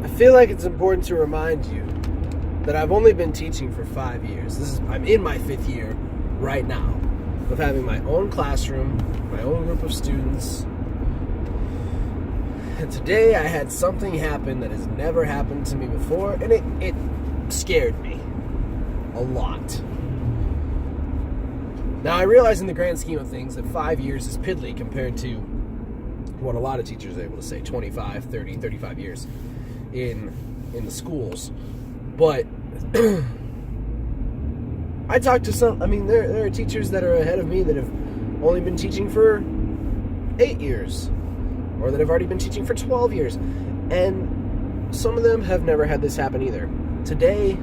I feel like it's important to remind you that I've only been teaching for 5 years. I'm in my 5th year right now of having my own classroom, my own group of students. And today I had something happen that has never happened to me before, and it scared me a lot. Now, I realize in the grand scheme of things that 5 years is piddly compared to what a lot of teachers are able to say, 25, 30, 35 years in the schools. But I talked to there are teachers that are ahead of me that have only been teaching for 8 years, or that have already been teaching for 12 years. And some of them have never had this happen either. Today,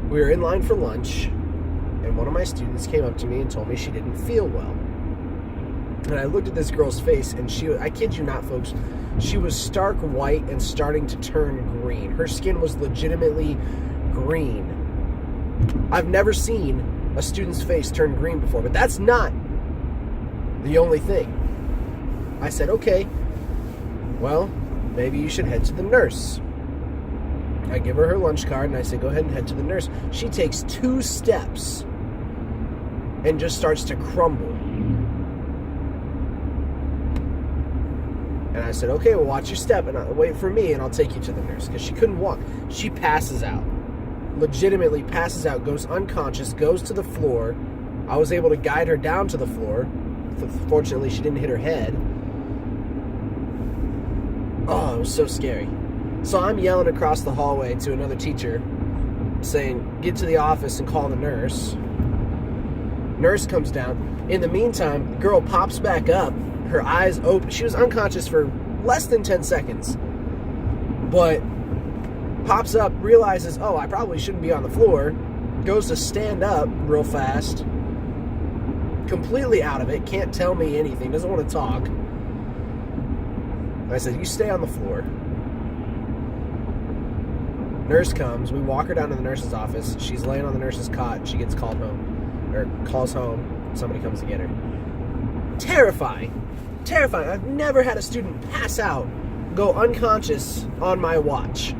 we were in line for lunch, and one of my students came up to me and told me she didn't feel well. And I looked at this girl's face, and I kid you not, folks, she was stark white and starting to turn green. Her skin was legitimately green. I've never seen a student's face turn green before, but that's not the only thing. I said, okay, well, maybe you should head to the nurse. I give her lunch card, and I say, go ahead and head to the nurse. She takes 2 steps and just starts to crumble. And I said, okay, well, watch your step, and wait for me, and I'll take you to the nurse, because she couldn't walk. She passes out. Legitimately passes out, goes unconscious, goes to the floor. I was able to guide her down to the floor. Fortunately, she didn't hit her head. Oh, it was so scary. So I'm yelling across the hallway to another teacher, saying, get to the office and call the nurse. Nurse comes down. In the meantime, the girl pops back up, her eyes open. She was unconscious for less than 10 seconds. But pops up, realizes, oh, I probably shouldn't be on the floor, goes to stand up real fast, completely out of it, can't tell me anything, doesn't want to talk. I said, you stay on the floor. Nurse comes, we walk her down to the nurse's office, she's laying on the nurse's cot, she gets called home, or calls home, somebody comes to get her. Terrifying. I've never had a student pass out, go unconscious on my watch.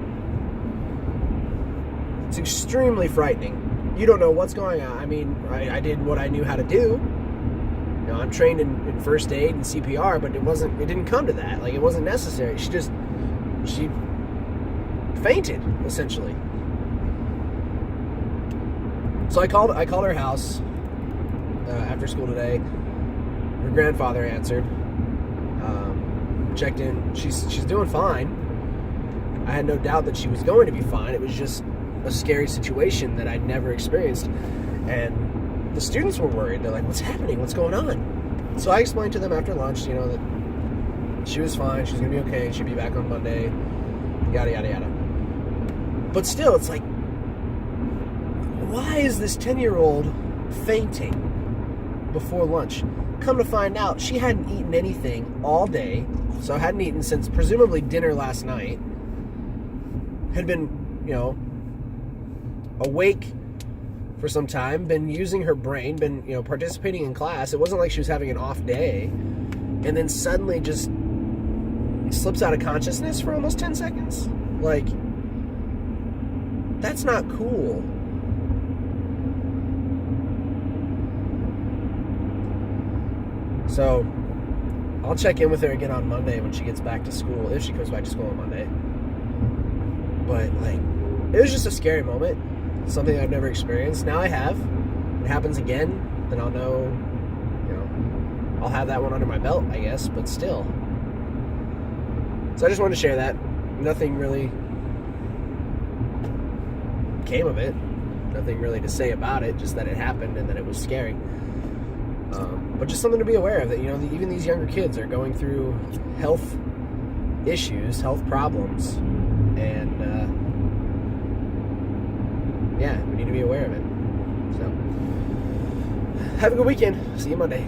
It's extremely frightening. You don't know what's going on. I mean, I did what I knew how to do. You know, I'm trained in first aid and CPR, but it didn't come to that. Like, it wasn't necessary. She fainted, essentially. So I called her house after school today. Her grandfather answered. Checked in. She's doing fine. I had no doubt that she was going to be fine. It was just a scary situation that I'd never experienced. And the students were worried. They're like, what's happening? What's going on? So I explained to them after lunch, that she was fine. She's going to be okay. She'll be back on Monday. Yada, yada, yada. But still, it's like, why is this 10-year-old fainting before lunch? Come to find out, she hadn't eaten anything all day, so hadn't eaten since presumably dinner last night. Had been, awake for some time, been using her brain, been, participating in class. It wasn't like she was having an off day. And then suddenly just slips out of consciousness for almost 10 seconds. Like, that's not cool. So, I'll check in with her again on Monday when she gets back to school, if she comes back to school on Monday. But, it was just a scary moment. Something I've never experienced. Now I have. If it happens again, then I'll know, I'll have that one under my belt, I guess, but still. So I just wanted to share that. Nothing really came of it. Nothing really to say about it, just that it happened and that it was scary. But just something to be aware of, that, even these younger kids are going through health issues, health problems, and, we need to be aware of it. So, have a good weekend. See you Monday.